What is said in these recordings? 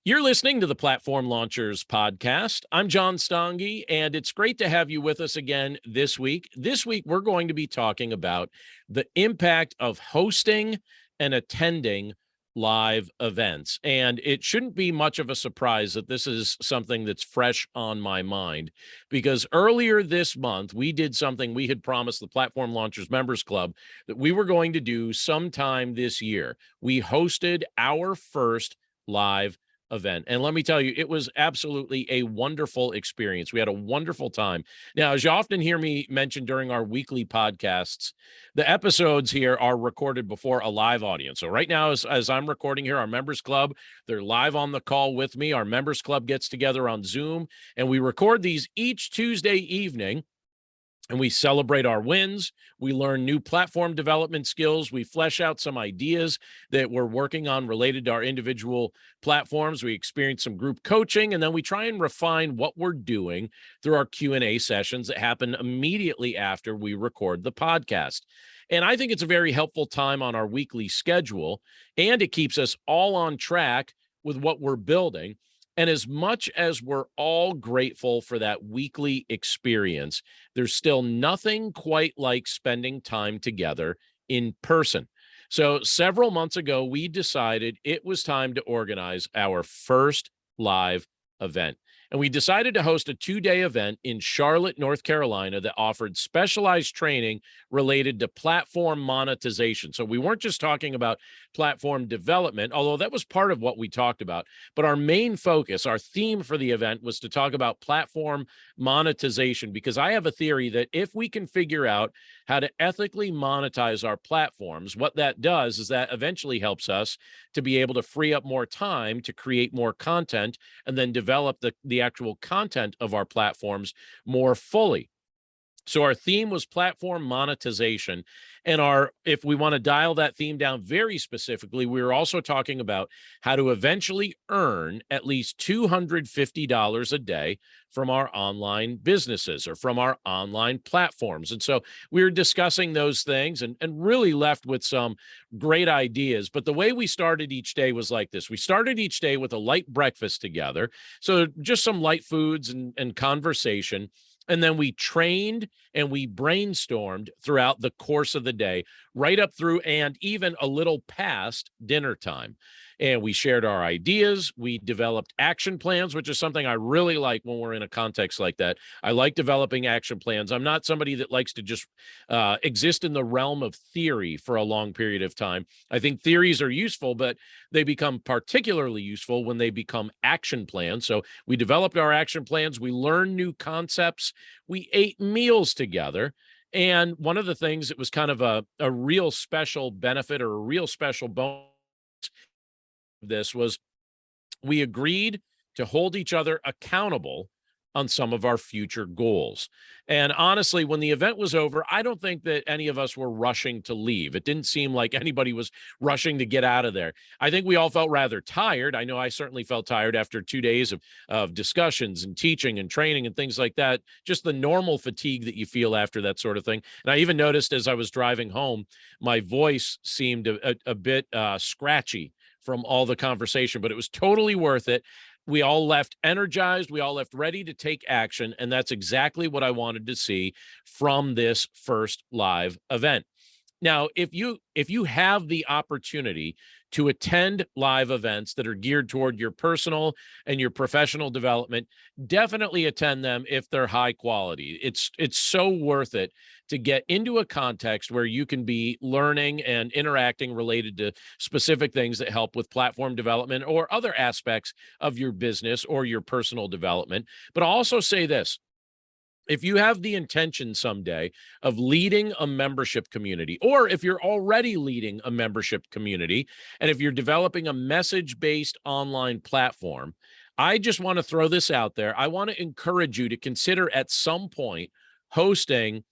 You're listening to the Platform Launchers podcast. I'm John Stange, and it's great to have you with us again this week. This week, we're going to be talking about the impact of hosting and attending live events. And it shouldn't be much of a surprise that this is something that's fresh on my mind, because earlier this month, we did something we had promised the Platform Launchers Members Club that we were going to do sometime this year. We hosted our first live event. And let me tell you, it was absolutely a wonderful experience. We had a wonderful time. Now, as you often hear me mention during our weekly podcasts, the episodes here are recorded before a live audience. So right now, as I'm recording here, our members club, they're live on the call with me. Our members club gets together on Zoom, and we record these each Tuesday evening. And we celebrate our wins. We learn new platform development skills. We flesh out some ideas that we're working on related to our individual platforms. We experience some group coaching, and then we try and refine what we're doing through our Q&A sessions that happen immediately after we record the podcast. And I think it's a very helpful time on our weekly schedule, and it keeps us all on track with what we're building. And as much as we're all grateful for that weekly experience, there's still nothing quite like spending time together in person. So several months ago, we decided it was time to organize our first live event. And we decided to host a 2-day event in Charlotte, North Carolina that offered specialized training related to platform monetization. So we weren't just talking about platform development, although that was part of what we talked about. But our main focus, our theme for the event was to talk about platform monetization, because I have a theory that if we can figure out how to ethically monetize our platforms, what that does is that eventually helps us to be able to free up more time to create more content and then develop the actual content of our platforms more fully. So our theme was platform monetization. And if we want to dial that theme down very specifically, we were also talking about how to eventually earn at least $250 a day from our online businesses or from our online platforms. And so we were discussing those things and really left with some great ideas. But the way we started each day was like this. We started each day with a light breakfast together. So just some light foods and conversation. And then we trained and we brainstormed throughout the course of the day, right up through and even a little past dinner time. And we shared our ideas. We developed action plans, which is something I really like when we're in a context like that. I like developing action plans. I'm not somebody that likes to just exist in the realm of theory for a long period of time. I think theories are useful, but they become particularly useful when they become action plans. So we developed our action plans. We learned new concepts. We ate meals together. And one of the things that was kind of a real special benefit or a real special bonus of this was we agreed to hold each other accountable on some of our future goals. And honestly, when the event was over, I don't think that any of us were rushing to leave. It didn't seem like anybody was rushing to get out of there. I think we all felt rather tired. I know I certainly felt tired after 2 days of discussions and teaching and training and things like that, just the normal fatigue that you feel after that sort of thing. And I even noticed as I was driving home, my voice seemed a bit scratchy from all the conversation, but it was totally worth it. We all left energized. We all left ready to take action. And that's exactly what I wanted to see from this first live event. Now, if you have the opportunity to attend live events that are geared toward your personal and your professional development, definitely attend them if they're high quality. It's so worth it to get into a context where you can be learning and interacting related to specific things that help with platform development or other aspects of your business or your personal development. But I'll also say this. If you have the intention someday of leading a membership community, or if you're already leading a membership community, and if you're developing a message-based online platform, I just want to throw this out there. I want to encourage you to consider at some point hosting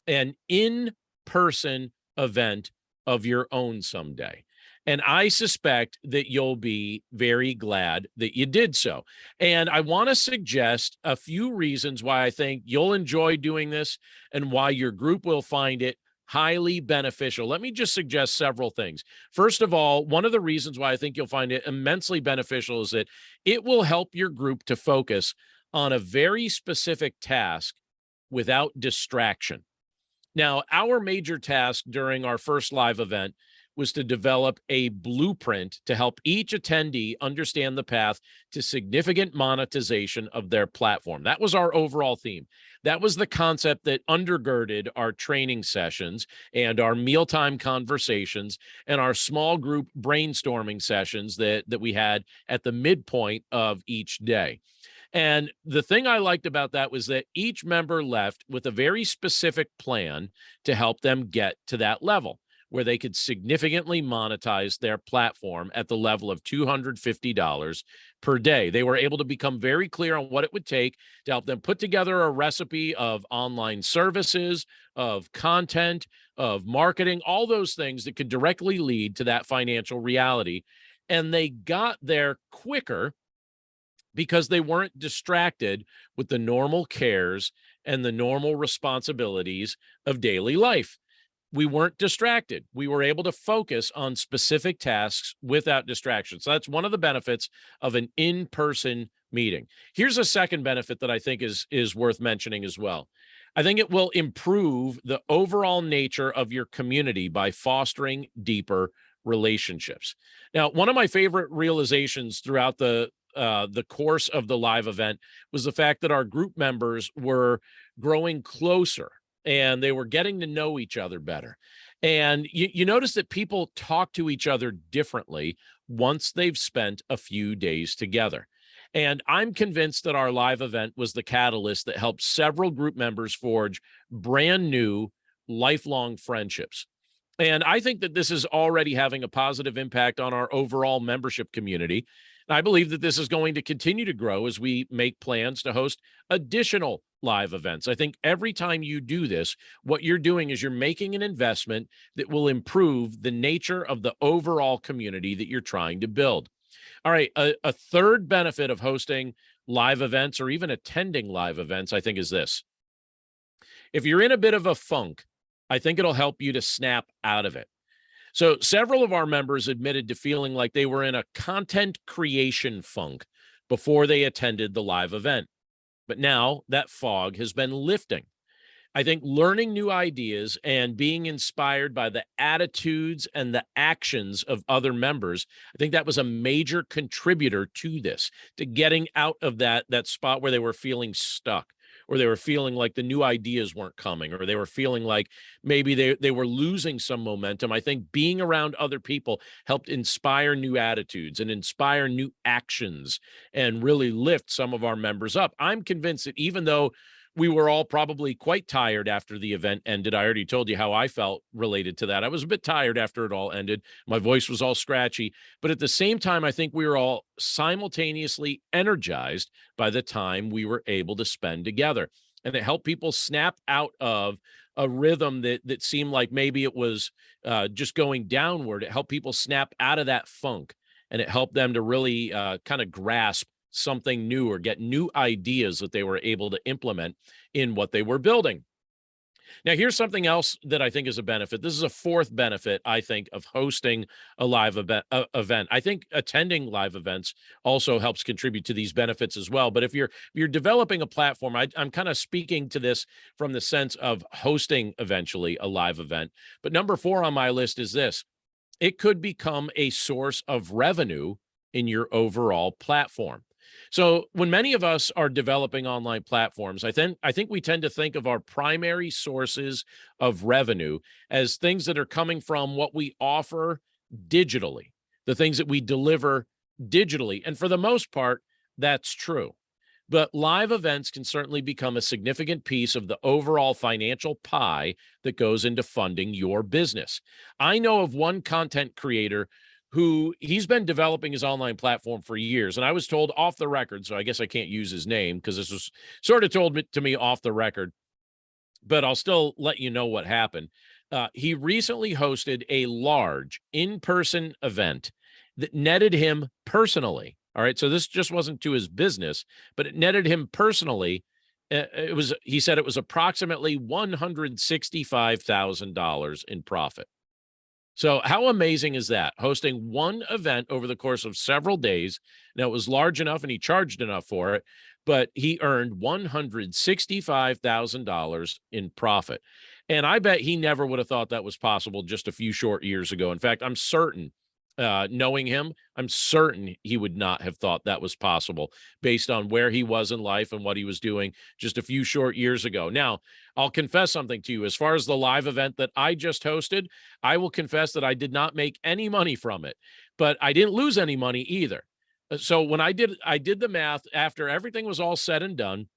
an in-person event of your own someday. And I suspect that you'll be very glad that you did so. And I want to suggest a few reasons why I think you'll enjoy doing this and why your group will find it highly beneficial. Let me just suggest several things. First of all, one of the reasons why I think you'll find it immensely beneficial is that it will help your group to focus on a very specific task without distraction. Now, our major task during our first live event was to develop a blueprint to help each attendee understand the path to significant monetization of their platform. That was our overall theme. That was the concept that undergirded our training sessions and our mealtime conversations and our small group brainstorming sessions that we had at the midpoint of each day. And the thing I liked about that was that each member left with a very specific plan to help them get to that level where they could significantly monetize their platform at the level of $250 per day. They were able to become very clear on what it would take to help them put together a recipe of online services, of content, of marketing, all those things that could directly lead to that financial reality. And they got there quicker because they weren't distracted with the normal cares and the normal responsibilities of daily life. We weren't distracted. We were able to focus on specific tasks without distraction. So that's one of the benefits of an in-person meeting. Here's a second benefit that I think is worth mentioning as well. I think it will improve the overall nature of your community by fostering deeper relationships. Now, one of my favorite realizations throughout the course of the live event was the fact that our group members were growing closer and they were getting to know each other better. And you notice that people talk to each other differently once they've spent a few days together. And I'm convinced that our live event was the catalyst that helped several group members forge brand new, lifelong friendships. And I think that this is already having a positive impact on our overall membership community. And I believe that this is going to continue to grow as we make plans to host additional live events. I think every time you do this, what you're doing is you're making an investment that will improve the nature of the overall community that you're trying to build. All right, a third benefit of hosting live events or even attending live events, I think, is this. If you're in a bit of a funk, I think it'll help you to snap out of it. So several of our members admitted to feeling like they were in a content creation funk before they attended the live event. But now that fog has been lifting. I think learning new ideas and being inspired by the attitudes and the actions of other members, I think that was a major contributor to this, to getting out of that spot where they were feeling stuck, or they were feeling like the new ideas weren't coming, or they were feeling like maybe they were losing some momentum. I think being around other people helped inspire new attitudes and inspire new actions and really lift some of our members up. I'm convinced that even though we were all probably quite tired after the event ended. I already told you how I felt related to that. I was a bit tired after it all ended. My voice was all scratchy. But at the same time, I think we were all simultaneously energized by the time we were able to spend together. And it helped people snap out of a rhythm that seemed like maybe it was just going downward. It helped people snap out of that funk. And it helped them to really kind of grasp something new or get new ideas that they were able to implement in what they were building. Now, here's something else that I think is a benefit. This is a fourth benefit, I think, of hosting a live event. I think attending live events also helps contribute to these benefits as well. But if you're developing a platform, I'm kind of speaking to this from the sense of hosting eventually a live event. But number 4 on my list is this. It could become a source of revenue in your overall platform. So when many of us are developing online platforms, I think we tend to think of our primary sources of revenue as things that are coming from what we offer digitally, the things that we deliver digitally. And for the most part, that's true. But live events can certainly become a significant piece of the overall financial pie that goes into funding your business. I know of one content creator who he's been developing his online platform for years. And I was told off the record, so I guess I can't use his name because this was sort of told to me off the record, but I'll still let you know what happened. He recently hosted a large in-person event that netted him personally. All right. So this just wasn't to his business, but it netted him personally he said it was approximately $165,000 in profit. So how amazing is that? Hosting one event over the course of several days. Now, it was large enough and he charged enough for it, but he earned $165,000 in profit. And I bet he never would have thought that was possible just a few short years ago. In fact, I'm certain, knowing him, I'm certain he would not have thought that was possible based on where he was in life and what he was doing just a few short years ago. Now, I'll confess something to you. As far as the live event that I just hosted, I will confess that I did not make any money from it, but I didn't lose any money either. So when I did the math after everything was all said and done.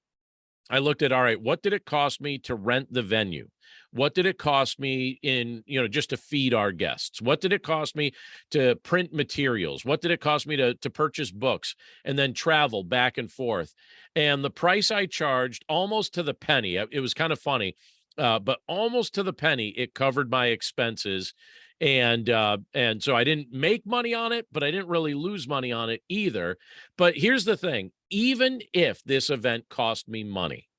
I looked at, all right, what did it cost me to rent the venue? What did it cost me in, just to feed our guests? What did it cost me to print materials? What did it cost me to purchase books and then travel back and forth? And the price I charged, almost to the penny, it was kind of funny, but almost to the penny, it covered my expenses. And so I didn't make money on it, but I didn't really lose money on it either. But here's the thing, even if this event cost me money,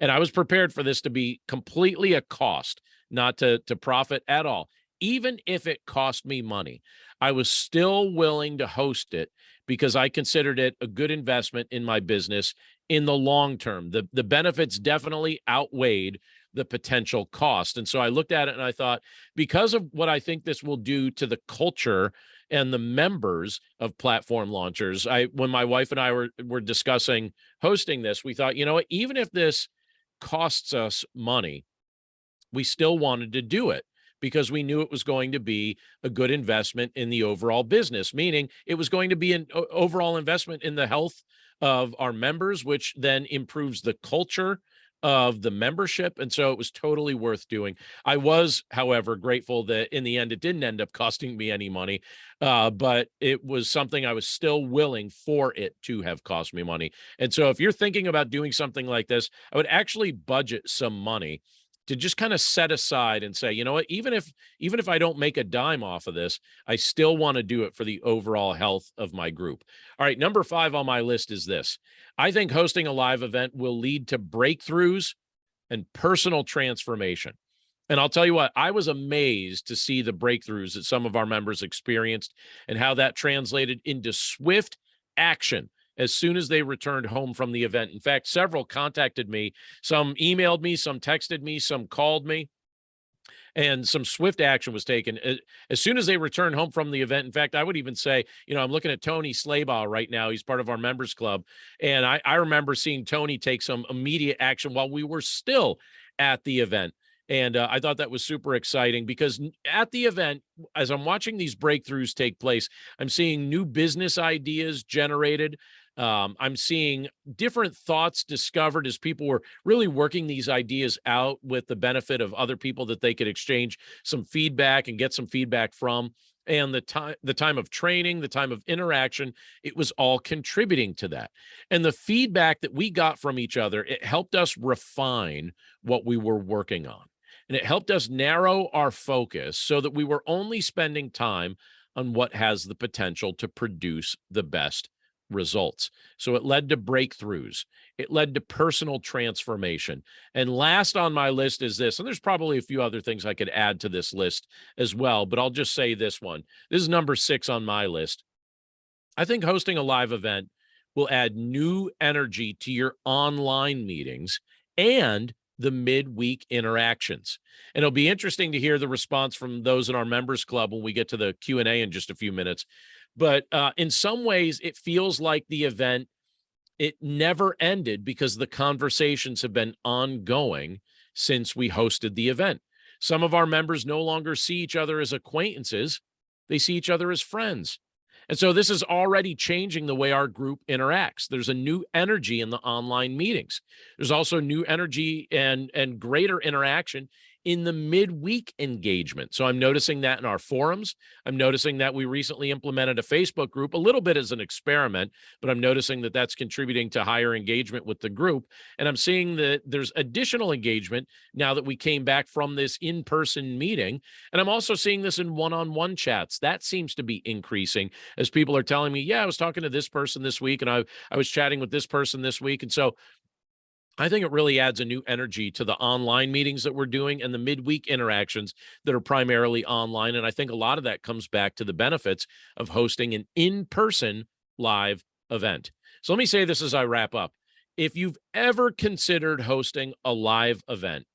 and I was prepared for this to be completely a cost, not to profit at all. Even if it cost me money, I was still willing to host it because I considered it a good investment in my business in the long term. The benefits definitely outweighed the potential cost. And so I looked at it and I thought, because of what I think this will do to the culture and the members of Platform Launchers, when my wife and I were discussing hosting this, we thought, what, even if this costs us money, we still wanted to do it because we knew it was going to be a good investment in the overall business, meaning it was going to be an overall investment in the health of our members, which then improves the culture of the membership. And so it was totally worth doing. I was, however, grateful that in the end, it didn't end up costing me any money, but it was something I was still willing for it to have cost me money. And so if you're thinking about doing something like this, I would actually budget some money to just kind of set aside and say, what, even if I don't make a dime off of this, I still want to do it for the overall health of my group. All right, number 5 on my list is this. I think hosting a live event will lead to breakthroughs and personal transformation. And I'll tell you what, I was amazed to see the breakthroughs that some of our members experienced and how that translated into swift action as soon as they returned home from the event. In fact, several contacted me, some emailed me, some texted me, some called me, and some swift action was taken as soon as they returned home from the event. In fact, I would even say, I'm looking at Tony Slaybaugh right now. He's part of our members club. And I remember seeing Tony take some immediate action while we were still at the event. And I thought that was super exciting because at the event, as I'm watching these breakthroughs take place, I'm seeing new business ideas generated. I'm seeing different thoughts discovered as people were really working these ideas out with the benefit of other people that they could exchange some feedback and get some feedback from. And the time of training, the time of interaction, it was all contributing to that. And the feedback that we got from each other, it helped us refine what we were working on. And it helped us narrow our focus so that we were only spending time on what has the potential to produce the best results. So it led to breakthroughs. It led to personal transformation. And last on my list is this, and there's probably a few other things I could add to this list as well, but I'll just say this one. This is number 6 on my list. I think hosting a live event will add new energy to your online meetings and the midweek interactions. And it'll be interesting to hear the response from those in our members club when we get to the Q&A in just a few minutes. But in some ways, it feels like the event, it never ended because the conversations have been ongoing since we hosted the event. Some of our members no longer see each other as acquaintances. They see each other as friends. And so this is already changing the way our group interacts. There's a new energy in the online meetings. There's also new energy and greater interaction in the midweek engagement. So I'm noticing that in our forums. I'm noticing that we recently implemented a Facebook group, a little bit as an experiment, but I'm noticing that that's contributing to higher engagement with the group. And I'm seeing that there's additional engagement now that we came back from this in-person meeting. And I'm also seeing this in one-on-one chats. That seems to be increasing as people are telling me, yeah, I was talking to this person this week and I was chatting with this person this week. And so I think it really adds a new energy to the online meetings that we're doing and the midweek interactions that are primarily online. And I think a lot of that comes back to the benefits of hosting an in-person live event. So let me say this as I wrap up. If you've ever considered hosting a live event,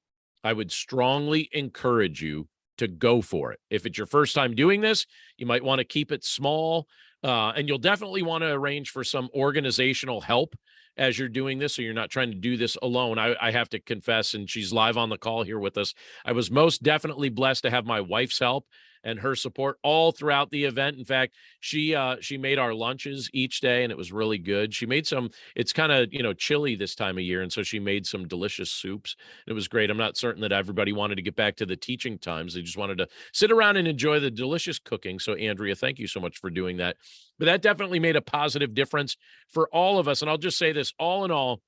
I would strongly encourage you to go for it. If it's your first time doing this, you might want to keep it small, and you'll definitely want to arrange for some organizational help as you're doing this, so you're not trying to do this alone. I have to confess, and she's live on the call here with us, I was most definitely blessed to have my wife's help and her support all throughout the event. In fact, she made our lunches each day, and it was really good. She made some. It's kind of chilly this time of year, and so she made some delicious soups. It was great. I'm not certain that everybody wanted to get back to the teaching times. They just wanted to sit around and enjoy the delicious cooking. So Andrea, thank you so much for doing that. But that definitely made a positive difference for all of us. And I'll just say this, all in all,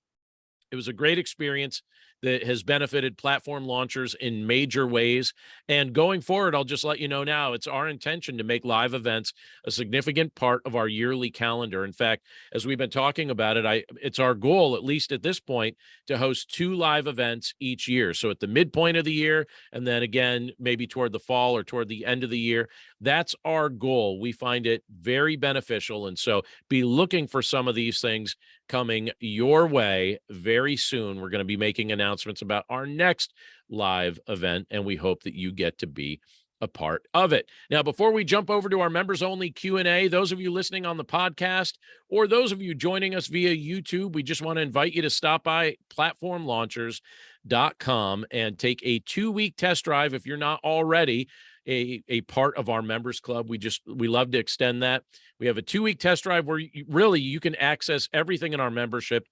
it was a great experience that has benefited platform launchers in major ways. And going forward, I'll just let you know now, it's our intention to make live events a significant part of our yearly calendar. In fact, as we've been talking about it, it's our goal, at least at this point, to host 2 live events each year. So at the midpoint of the year, and then again, maybe toward the fall or toward the end of the year. That's our goal. We find it very beneficial. And so be looking for some of these things coming your way very soon. We're going to be making announcements about our next live event, and we hope that you get to be a part of it. Now, before we jump over to our members only Q&A, those of you listening on the podcast or those of you joining us via YouTube, we just want to invite you to stop by platformlaunchers.com and take a 2-week test drive if you're not already a part of our members club. We love to extend that. We have a 2-week test drive where you can access everything in our membership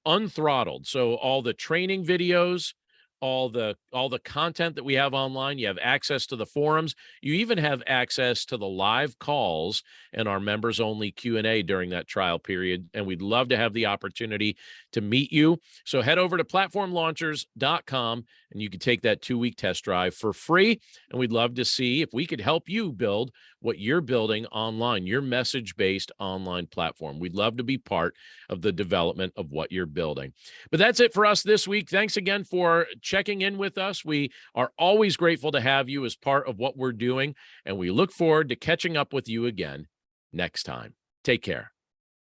unthrottled. So all the training videos, all the content that we have online, you have access to the forums. You even have access to the live calls and our members only Q&A during that trial period. And we'd love to have the opportunity to meet you. So head over to platformlaunchers.com and you can take that 2-week test drive for free. And we'd love to see if we could help you build what you're building online, your message-based online platform. We'd love to be part of the development of what you're building. But that's it for us this week. Thanks again for checking in with us. We are always grateful to have you as part of what we're doing, and we look forward to catching up with you again next time. Take care.